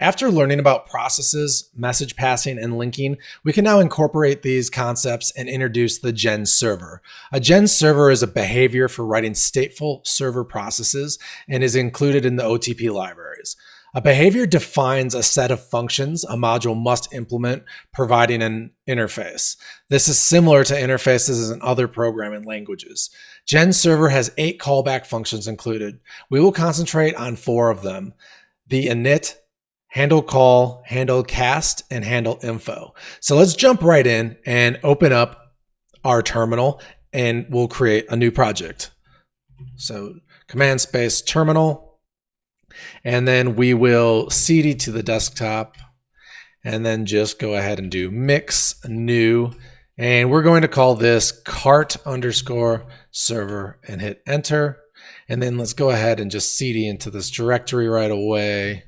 After learning about processes, message passing, and linking, we can now incorporate these concepts and introduce the GenServer. A GenServer is a behavior for writing stateful server processes and is included in the OTP libraries. A behavior defines a set of functions a module must implement, providing an interface. This is similar to interfaces in other programming languages. GenServer has 8 callback functions included. We will concentrate on 4 of them: the init, handle call, handle cast, and handle info. So let's jump right in and open up our terminal and we'll create a new project. So command space terminal, and then we will cd to the desktop and then just go ahead and do mix new. And we're going to call this cart_server and hit enter. And then let's go ahead and just cd into this directory right away.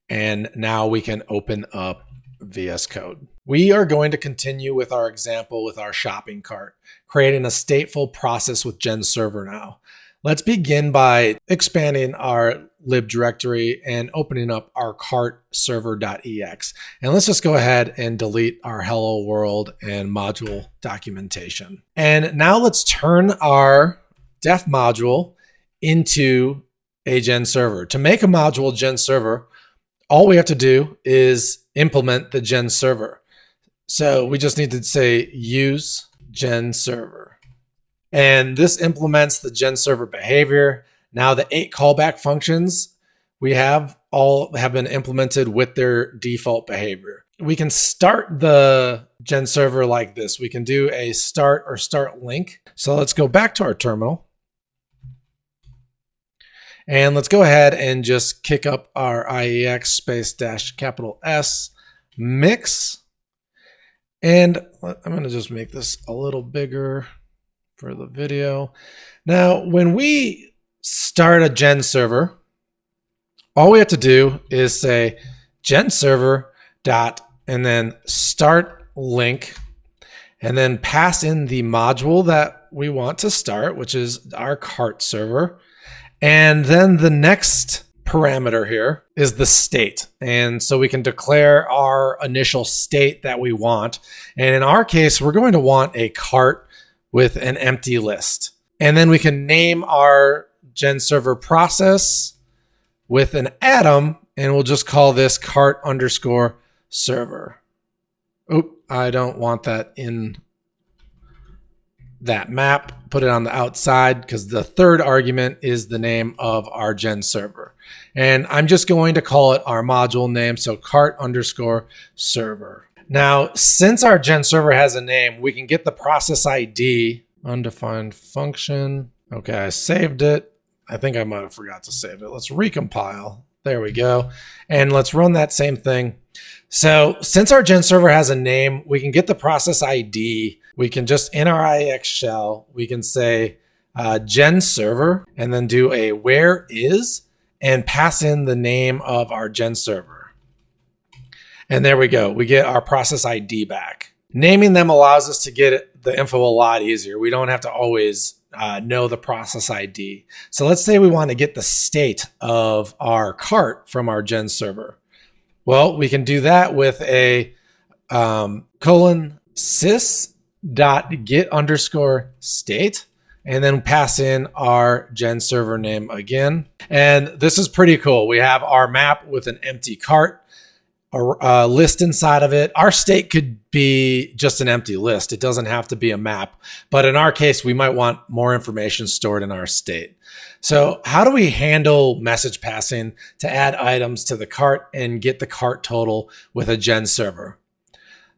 And now we can open up VS Code. We are going to continue with our example with our shopping cart, creating a stateful process with GenServer now. Let's begin by expanding our lib directory and opening up our cart_server.ex. And let's just go ahead and delete our hello world and module documentation. And now let's turn our def module into a GenServer. To make a module GenServer, all we have to do is implement the GenServer. So we just need to say use GenServer. And this implements the GenServer behavior. Now the 8 callback functions we have all have been implemented with their default behavior. We can start the GenServer like this. We can do a start or start link. So let's go back to our terminal. And let's go ahead and just kick up our IEX space dash capital S mix. And I'm going to just make this a little bigger for the video. Now, when we start a GenServer, all we have to do is say GenServer dot and then start link and then pass in the module that we want to start, which is our cart server. And then the next parameter here is the state. And so we can declare our initial state that we want. And in our case, we're going to want a cart with an empty list. And then we can name our GenServer process with an atom, and we'll just call this cart_server. Oop, I don't want that in that map. Put it on the outside because the third argument is the name of our GenServer. And I'm just going to call it our module name, so cart_server. Now, since our GenServer has a name, we can get the process ID, undefined function. Okay, I saved it. I think I might have forgot to save it. Let's recompile. There we go. And let's run that same thing. So since our GenServer has a name, we can get the process ID. We can just, in our IEX shell, we can say GenServer and then do a where is and pass in the name of our GenServer. And there we go. We get our process ID back. Naming them allows us to get the info a lot easier. We don't have to always know the process ID. So let's say we want to get the state of our cart from our GenServer. Well, we can do that with a :sys.get_state and then pass in our GenServer name again. And this is pretty cool. We have our map with an empty cart, a list inside of it. Our state could be just an empty list. It doesn't have to be a map, but in our case, we might want more information stored in our state. So how do we handle message passing to add items to the cart and get the cart total with a GenServer?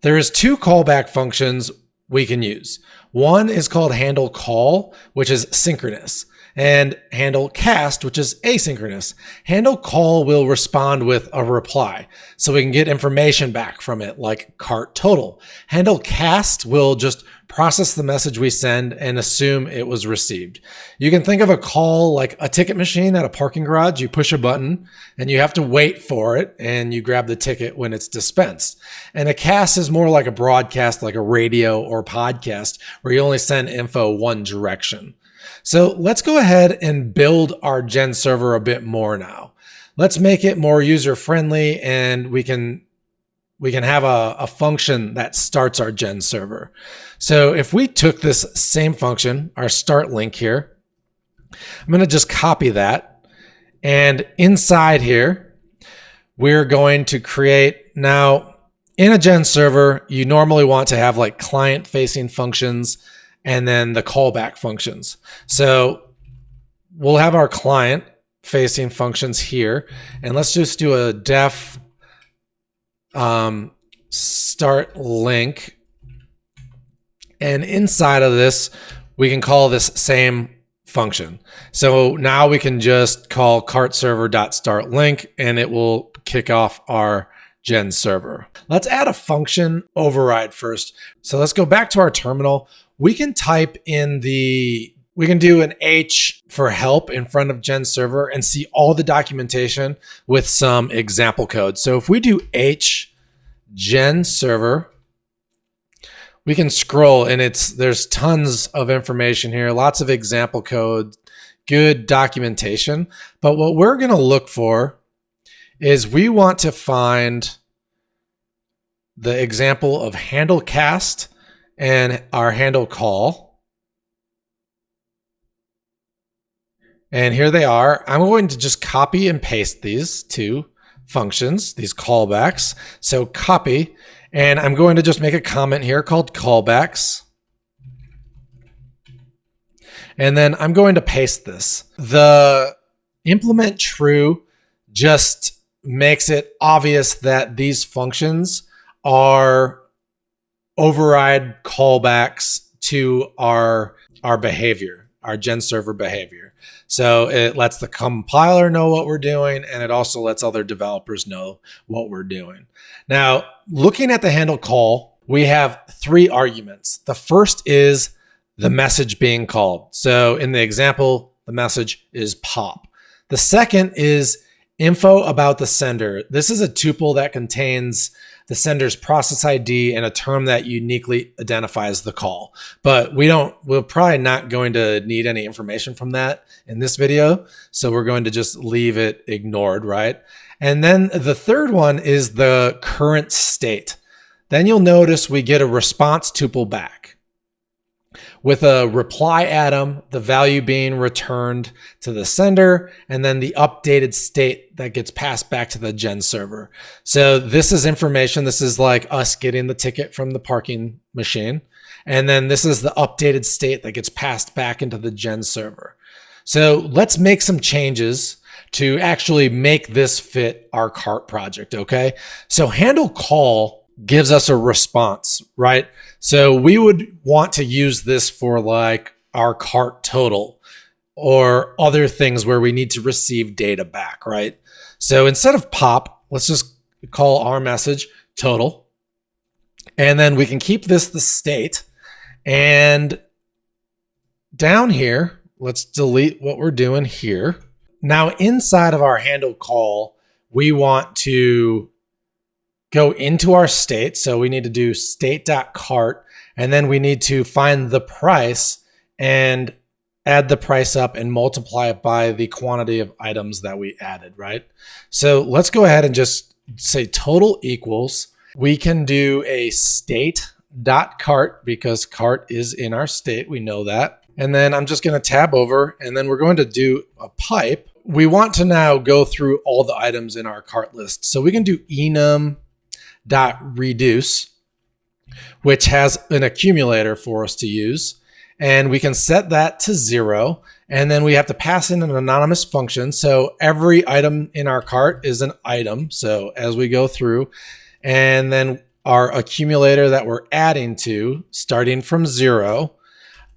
There is 2 callback functions we can use. One is called handle call, which is synchronous, and handle cast, which is asynchronous. Handle call will respond with a reply, so we can get information back from it, like cart total. Handle cast will just process the message we send and assume it was received. You can think of a call like a ticket machine at a parking garage. You push a button and you have to wait for it, and you grab the ticket when it's dispensed. And a cast is more like a broadcast, like a radio or podcast, where you only send info one direction. So let's go ahead and build our GenServer a bit more now. let's make it more user-friendly, and we can have a function that starts our GenServer. So if we took this same function, our start link here, I'm going to just copy that. And inside here, we're going to create, now in a GenServer, you normally want to have like client-facing functions and then the callback functions. So we'll have our client-facing functions here. And let's just do a def start link, and inside of this we can call this same function. So now we can just call cartServer.startLink and it will kick off our GenServer. Let's add a function override first. So let's go back to our terminal. We can type in we can do an H for help in front of GenServer and see all the documentation with some example code. So if we do H GenServer, we can scroll and there's tons of information here, lots of example code, good documentation. But what we're going to look for is we want to find the example of handle cast and our handle call. And here they are. I'm going to just copy and paste these two functions, these callbacks. So copy, and I'm going to just make a comment here called callbacks. And then I'm going to paste this. The implement true just makes it obvious that these functions are override callbacks to our behavior, our GenServer behavior. So it lets the compiler know what we're doing, and it also lets other developers know what we're doing. Now, looking at the handle call, we have 3 arguments. The first is the message being called. So in the example, the message is pop. The second is info about the sender. This is a tuple that contains the sender's process ID and a term that uniquely identifies the call. But we're probably not going to need any information from that in this video. So we're going to just leave it ignored, right? And then the third one is the current state. Then you'll notice we get a response tuple back with a reply atom, the value being returned to the sender, and then the updated state that gets passed back to the GenServer. So this is information. This is like us getting the ticket from the parking machine. And then this is the updated state that gets passed back into the GenServer. So let's make some changes to actually make this fit our cart project, okay? So handle call gives us a response, right? So we would want to use this for like our cart total or other things where we need to receive data back, right? So instead of pop, let's just call our message total. And then we can keep this the state. And down here, let's delete what we're doing here. Now inside of our handle call, we want to go into our state. So we need to do state.cart, and then we need to find the price and add the price up and multiply it by the quantity of items that we added, right? So let's go ahead and just say total equals. We can do a state.cart because cart is in our state. We know that. And then I'm just going to tab over, and then we're going to do a pipe. We want to now go through all the items in our cart list. So we can do enum.reduce, which has an accumulator for us to use. And we can set that to 0. And then we have to pass in an anonymous function. So every item in our cart is an item. So as we go through, and then our accumulator that we're adding to, starting from 0.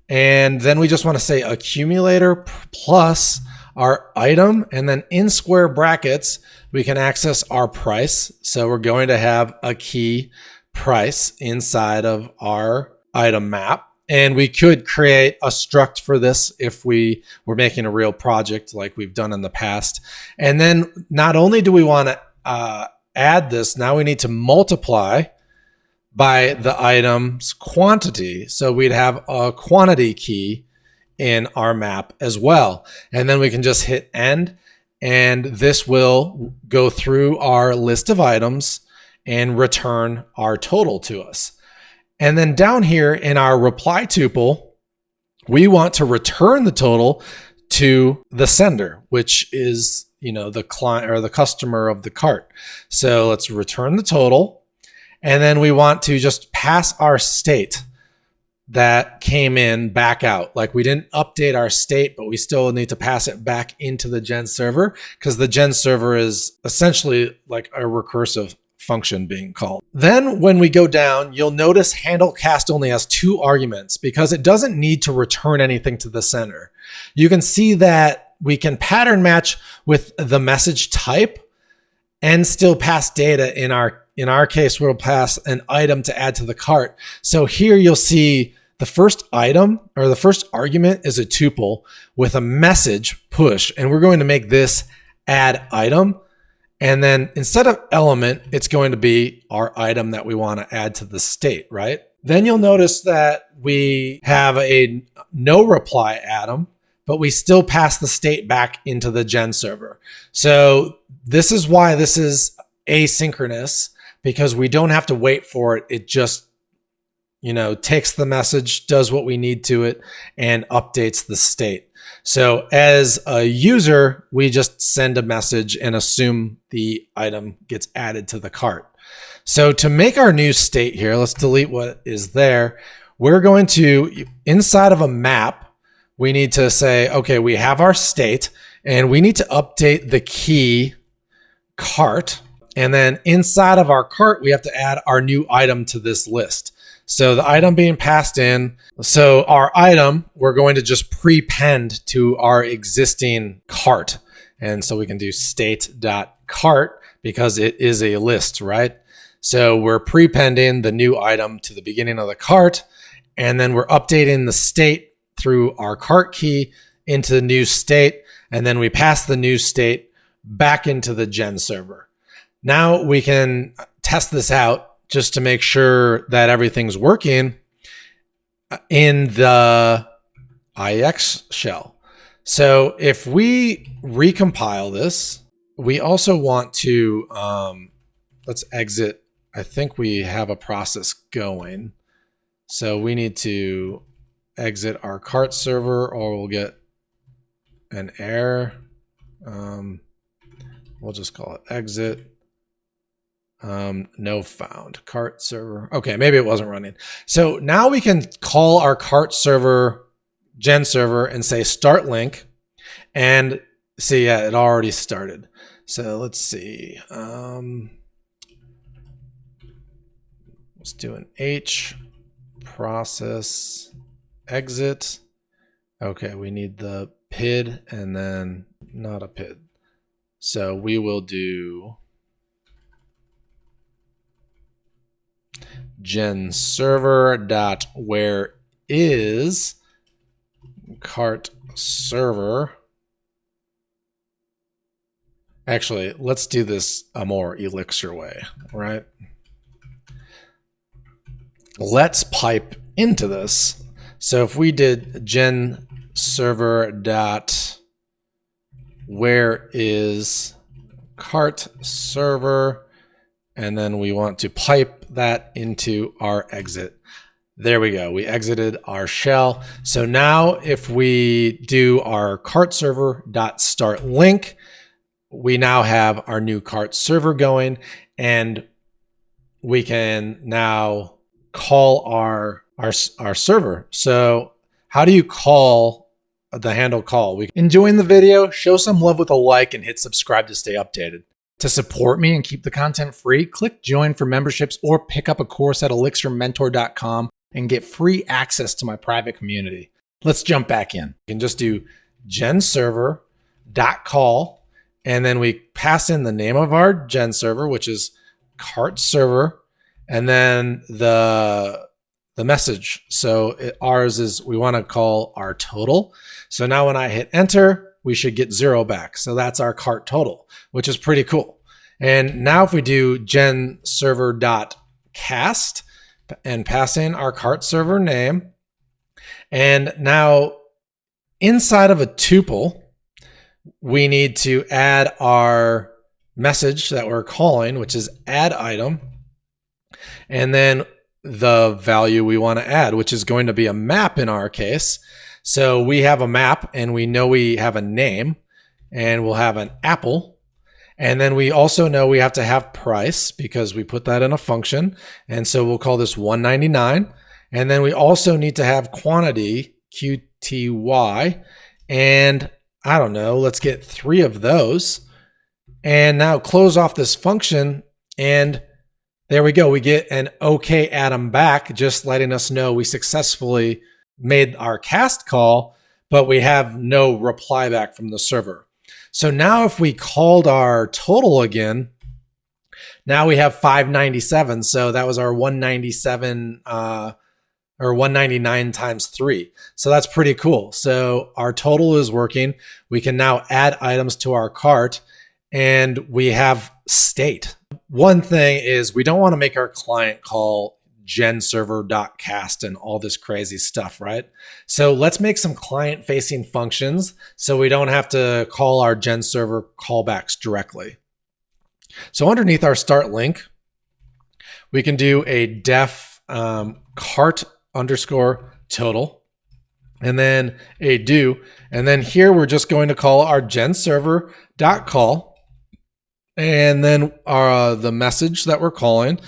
And then we just want to say accumulator plus our item, and then in square brackets, we can access our price. So we're going to have a key price inside of our item map. And we could create a struct for this if we were making a real project like we've done in the past. And then not only do we want to add this, now we need to multiply by the item's quantity. So we'd have a quantity key in our map as well. And then we can just hit end, and this will go through our list of items and return our total to us. And then down here in our reply tuple, we want to return the total to the sender, which is, the client or the customer of the cart. So let's return the total. And then we want to just pass our state that came in back out. Like we didn't update our state, but we still need to pass it back into the GenServer because the GenServer is essentially like a recursive function being called. Then when we go down, you'll notice handle cast only has 2 arguments because it doesn't need to return anything to the sender. You can see that we can pattern match with the message type and still pass data. In our case, we'll pass an item to add to the cart. So here you'll see the first item or the first argument is a tuple with a message push, and we're going to make this add item. And then instead of element, it's going to be our item that we want to add to the state, right? Then you'll notice that we have a no reply atom, but we still pass the state back into the GenServer. So this is why this is asynchronous, because we don't have to wait for it. It just, takes the message, does what we need to it, and updates the state. So as a user, we just send a message and assume the item gets added to the cart. So to make our new state here, let's delete what is there. We're going to, inside of a map, we need to say, okay, we have our state and we need to update the key cart. And then inside of our cart, we have to add our new item to this list. So the item being passed in. So our item, we're going to just prepend to our existing cart. And so we can do state.cart because it is a list, right? So we're prepending the new item to the beginning of the cart. And then we're updating the state through our cart key into the new state. And then we pass the new state back into the GenServer. Now we can test this out just to make sure that everything's working in the IX shell. So if we recompile this, we also want to, let's exit. I think we have a process going. So we need to exit our cart server or we'll get an error. We'll just call it exit. No found cart server. Okay, maybe it wasn't running. So now we can call our cart server GenServer and say start link and see, yeah, it already started. So let's see. Let's do an H process exit. Okay, we need the PID and then not a PID. So we will do GenServer.where is cart server. Actually, let's do this a more Elixir way, right? Let's pipe into this. So if we did GenServer.where is cart server, and then we want to pipe that into our exit. There we go. We exited our shell. So now if we do our cart server.start link, we now have our new cart server going, and we can now call our server. So how do you call the handle call? Enjoying the video? Show some love with a like and hit subscribe to stay updated. To support me and keep the content free, click join for memberships or pick up a course at elixirmentor.com and get free access to my private community. Let's jump back in. You can just do genserver.call, and then we pass in the name of our GenServer, which is cart server, and then the message. So ours is we want to call our total. So now when I hit enter, we should get 0 back. So that's our cart total, which is pretty cool. And now if we do genserver.cast and pass in our cart server name, and now inside of a tuple, we need to add our message that we're calling, which is add item, and then the value we want to add, which is going to be a map in our case. So we have a map and we know we have a name, and we'll have an apple. And then we also know we have to have price because we put that in a function. And so we'll call this 199. And then we also need to have quantity, QTY. And I don't know, let's get 3 of those. And now close off this function. And there we go. We get an OK Atom back, just letting us know we successfully made our cast call, but we have no reply back from the server. So now if we called our total again, now we have 597. So that was our 197 or 199 times 3. So that's pretty cool. So our total is working. We can now add items to our cart, and we have state. One thing is we don't want to make our client call GenServer.cast and all this crazy stuff, right? So let's make some client-facing functions so we don't have to call our GenServer callbacks directly. So underneath our start link, we can do a def cart underscore total, and then a do, and then here we're just going to call our GenServer.call, and then the message that we're calling,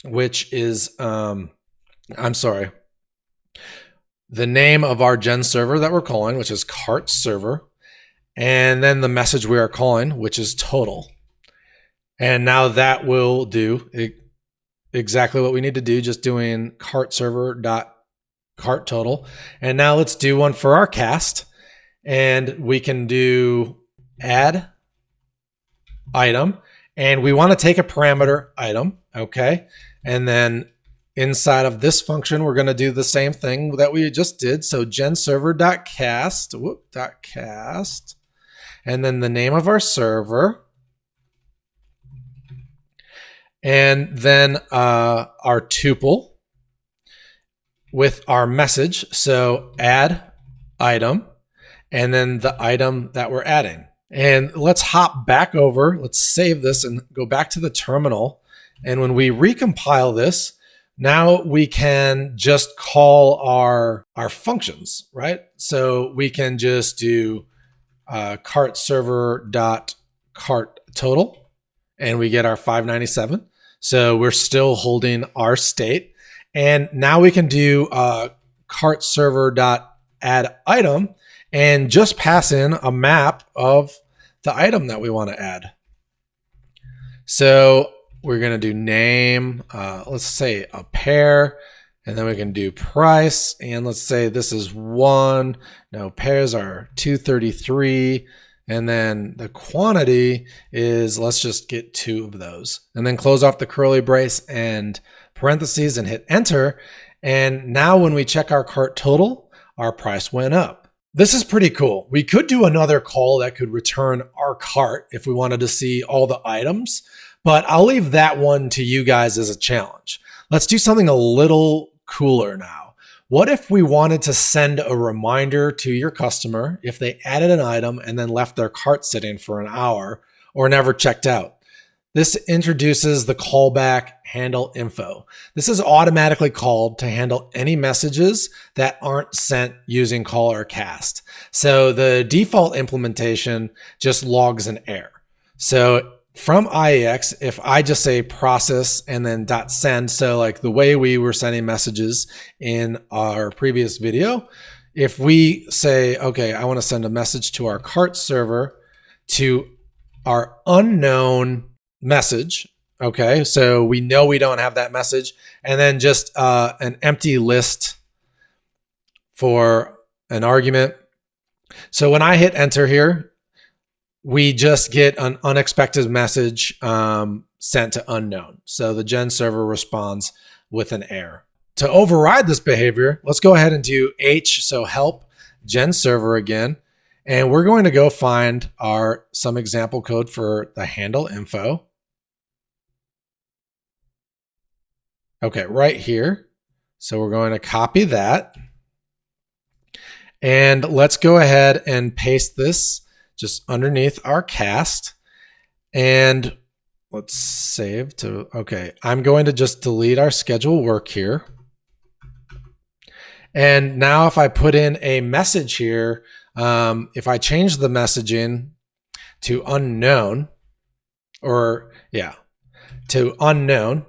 which is, the name of our GenServer that we're calling, which is cart server, and then the message we are calling, which is total. And now that will do exactly what we need to do, just doing cart server dot cart total. And now let's do one for our cast, and we can do add item, and we want to take a parameter item, okay? And then inside of this function, we're going to do the same thing that we just did. So GenServer.cast, cast, and then the name of our server, and then our tuple with our message. So add item, and then the item that we're adding. And let's hop back over. Let's save this and go back to the terminal. And when we recompile this, now we can just call our functions, right? So we can just do cart server dot cart total, and we get our 597. So we're still holding our state. And now we can do cart server dot add item and just pass in a map of the item that we want to add. So we're going to do name, let's say a pair, and then we can do price, and let's say this is 1. No, pairs are 233, and then the quantity is, let's just get 2 of those, and then close off the curly brace and parentheses and hit enter. And now when we check our cart total, our price went up. This is pretty cool. We could do another call that could return our cart if we wanted to see all the items, but I'll leave that one to you guys as a challenge. Let's do something a little cooler now. What if we wanted to send a reminder to your customer if they added an item and then left their cart sitting for an hour or never checked out? This introduces the callback handle info. This is automatically called to handle any messages that aren't sent using call or cast. So the default implementation just logs an error. So from IEX, if I just say process and then .send, so like the way we were sending messages in our previous video, if we say, okay, I want to send a message to our cart server to our unknown message, okay, so we know we don't have that message, and then just an empty list for an argument. So when I hit enter here, we just get an unexpected message sent to unknown. So the GenServer responds with an error. To override this behavior, let's go ahead and do H, so help GenServer again, and we're going to go find some example code for the handle info. Okay, right here. So we're going to copy that. And let's go ahead and paste this just underneath our cast. And let's save to, okay, I'm going to just delete our schedule work here. And now if I put in a message here, if I change the messaging to unknown, to unknown,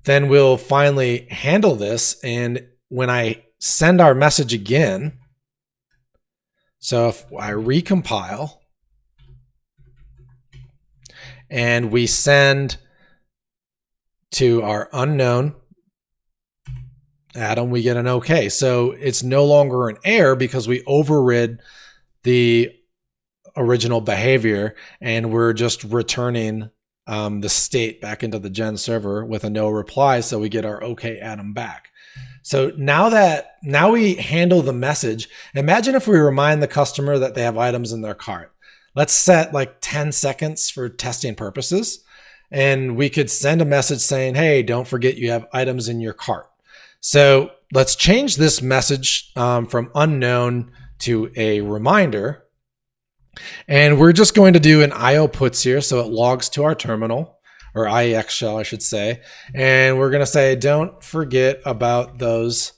then we'll finally handle this. And when I send our message again, so if I recompile and we send to our unknown Adam, we get an okay. So it's no longer an error because we overrid the original behavior and we're just returning the state back into the GenServer with a no reply. So we get our okay Adam back. So now we handle the message. Imagine if we remind the customer that they have items in their cart. Let's set like 10 seconds for testing purposes. And we could send a message saying, hey, don't forget you have items in your cart. So let's change this message from unknown to a reminder. And we're just going to do an IO puts here. So it logs to our terminal, or IEX shell, I should say. And we're going to say, don't forget about those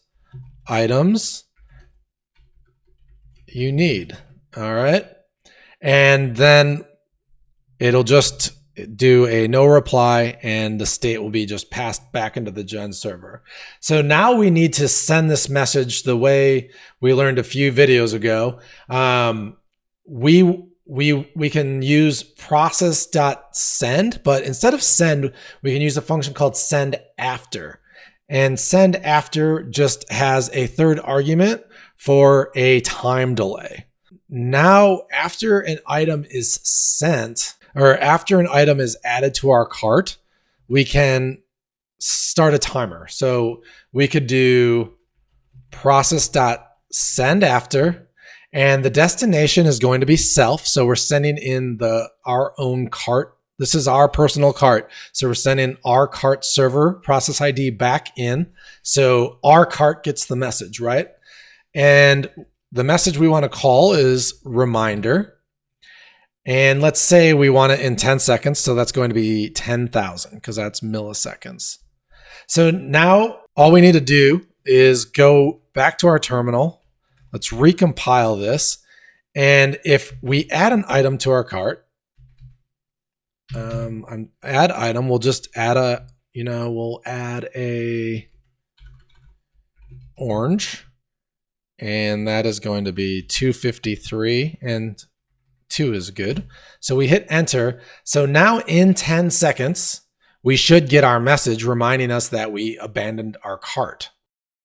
items you need. All right. And then it'll just do a no reply and the state will be just passed back into the GenServer. So now we need to send this message the way we learned a few videos ago. We can use process.send, but instead of send, we can use a function called send after. And send after just has a third argument for a time delay. Now, after an item is sent, or after an item is added to our cart, we can start a timer. So we could do process.send after, and the destination is going to be self. So we're sending in our own cart. This is our personal cart. So we're sending our cart server process ID back in. So our cart gets the message, right? And the message we want to call is reminder. And let's say we want it in 10 seconds. So that's going to be 10,000 because that's milliseconds. So now all we need to do is go back to our terminal. Let's recompile this. And if we add an item to our cart, add item, we'll just add we'll add a orange. And that is going to be 253 and 2 is good. So we hit enter. So now in 10 seconds, we should get our message reminding us that we abandoned our cart.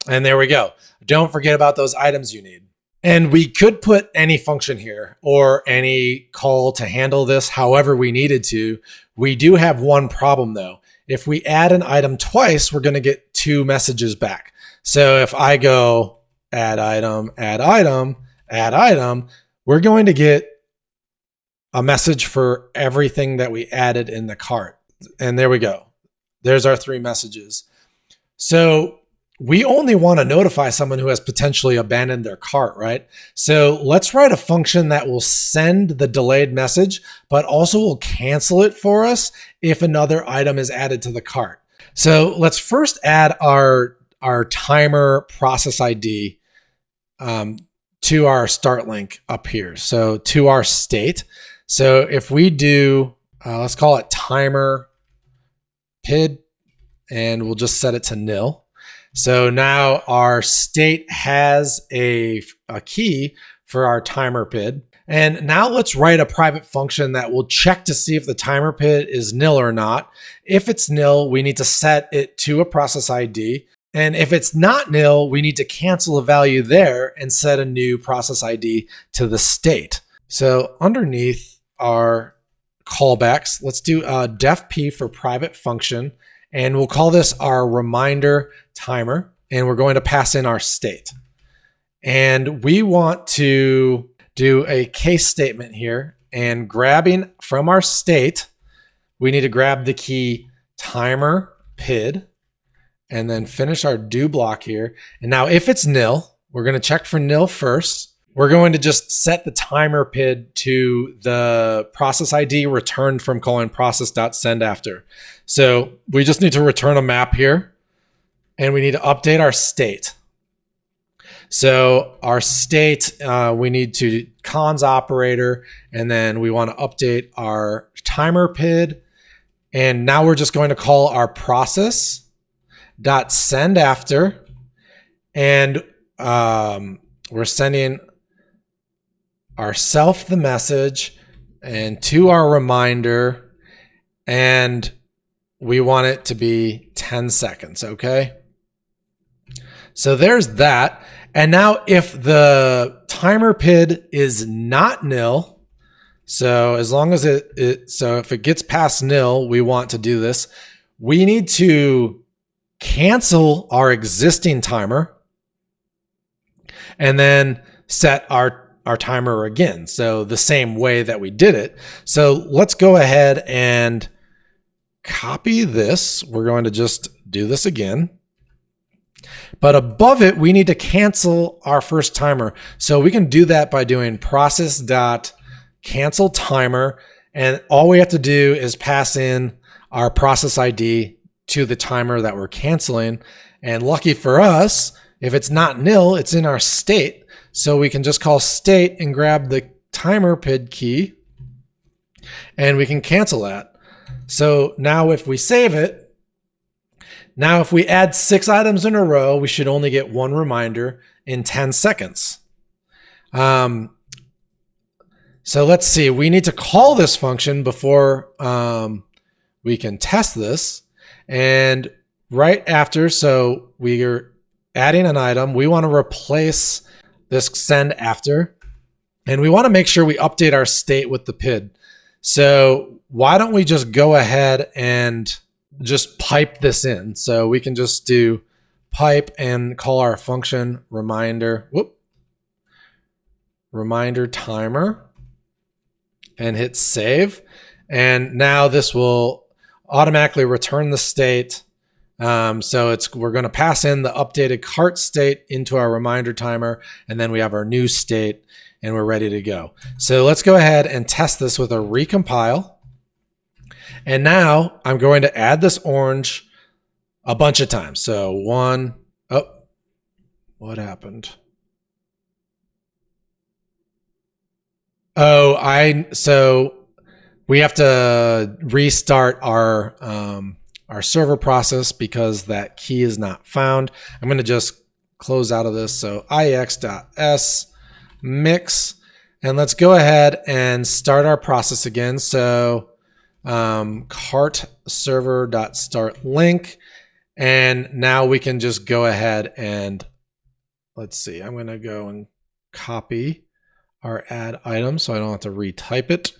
And there we go. Don't forget about those items you need. And we could put any function here or any call to handle this however we needed to. We do have one problem though. If we add an item twice, we're going to get 2 messages back. So if I go add item, add item, add item, we're going to get a message for everything that we added in the cart. And there we go. There's our 3 messages. So we only want to notify someone who has potentially abandoned their cart, right? So let's write a function that will send the delayed message, but also will cancel it for us if another item is added to the cart. So let's first add our timer process ID to our start link up here. So to our state. So if we do, let's call it timer PID, and we'll just set it to nil. So now our state has a key for our timer PID. And now let's write a private function that will check to see if the timer PID is nil or not. If it's nil, we need to set it to a process ID. And if it's not nil, we need to cancel a value there and set a new process ID to the state. So underneath our callbacks, let's do def p for private function. And we'll call this our reminder timer. And we're going to pass in our state. And we want to do a case statement here. And grabbing from our state, we need to grab the key timer PID and then finish our do block here. And now if it's nil, we're going to check for nil first. we're going to just set the timer PID to the process ID returned from calling process.sendAfter. So we just need to return a map here, and we need to update our state. So our state, we need to cons operator, and then we want to update our timer PID. And now we're just going to call our process.sendAfter, and we're sending ourself the message and to our reminder, and we want it to be 10 seconds, okay? So there's that. And now if the timer PID is not nil, so as long as so if it gets past nil, we want to do this. We need to cancel our existing timer and then set our timer again. So the same way that we did it. So let's go ahead and copy this. We're going to just do this again. But above it, we need to cancel our first timer. So we can do that by doing process.cancel timer. And all we have to do is pass in our process ID to the timer that we're canceling. And lucky for us, if it's not nil, it's in our state. So we can just call state and grab the timer PID key, and we can cancel that. So now if we save it, now if we add 6 items in a row, we should only get 1 reminder in 10 seconds. So let's see, we need to call this function before we can test this. And right after, so we are adding an item, we want to replace this send after, and we want to make sure we update our state with the PID. So why don't we just go ahead and just pipe this in? So we can just do pipe and call our function reminder, reminder timer, and hit save. And now this will automatically return the state. So we're going to pass in the updated cart state into our reminder timer, and then we have our new state, and we're ready to go. So let's go ahead and test this with a recompile. And now I'm going to add this orange a bunch of times. So what happened? So we have to restart our server process because that key is not found. I'm going to just close out of this. So ix.s mix, and let's go ahead and start our process again. So cart server.start link, and now we can just go ahead and let's see. I'm going to go and copy our add item so I don't have to retype it.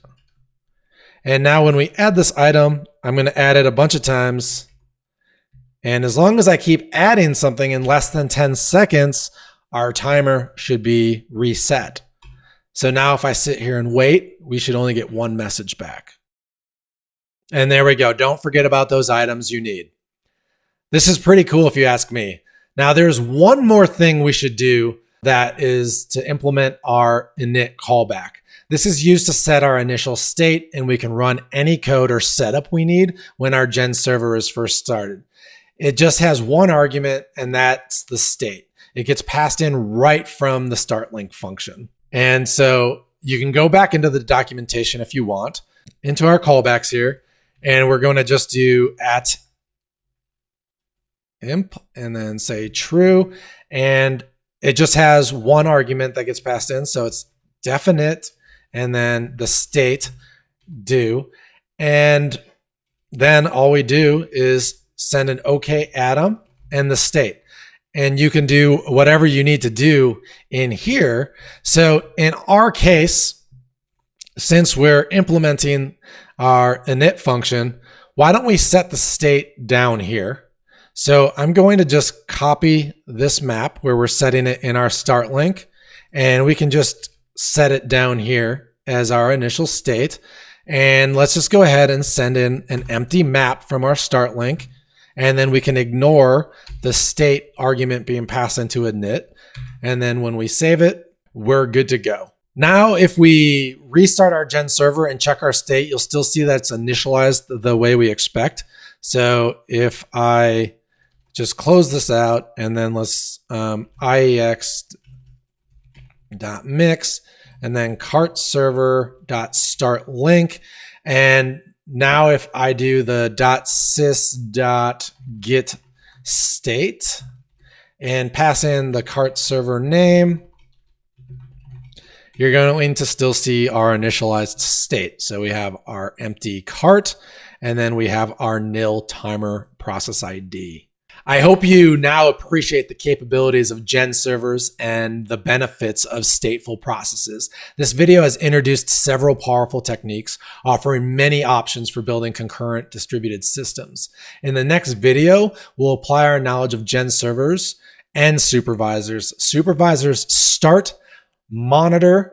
And now when we add this item, I'm going to add it a bunch of times. And as long as I keep adding something in less than 10 seconds, our timer should be reset. So now if I sit here and wait, we should only get 1 message back. And there we go. Don't forget about those items you need. This is pretty cool if you ask me. Now there's one more thing we should do, that is to implement our init callback. This is used to set our initial state, and we can run any code or setup we need when our GenServer is first started. It just has one argument, and that's the state. It gets passed in right from the start link function. And so you can go back into the documentation if you want, into our callbacks here, and we're going to just do @imp and then say true. And it just has one argument that gets passed in. So it's definite, and then the state do. And then all we do is send an OK atom and the state. And you can do whatever you need to do in here. So in our case, since we're implementing our init function, why don't we set the state down here? So I'm going to just copy this map where we're setting it in our start link, and we can just set it down here as our initial state. And let's just go ahead and send in an empty map from our start link. And then we can ignore the state argument being passed into init. And then when we save it, we're good to go. Now, if we restart our GenServer and check our state, you'll still see that it's initialized the way we expect. So if I just close this out and then let's iex.mix and then cartserver.start link. And now if I do the .sys.get state and pass in the cart server name, you're going to still see our initialized state. So we have our empty cart, and then we have our nil timer process ID. I hope you now appreciate the capabilities of GenServers and the benefits of stateful processes. This video has introduced several powerful techniques, offering many options for building concurrent distributed systems. In the next video, we'll apply our knowledge of GenServers and supervisors. Supervisors start, monitor,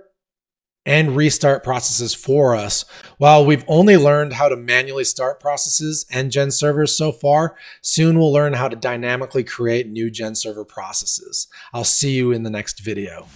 and restart processes for us. While we've only learned how to manually start processes and GenServers so far, soon we'll learn how to dynamically create new GenServer processes. I'll see you in the next video.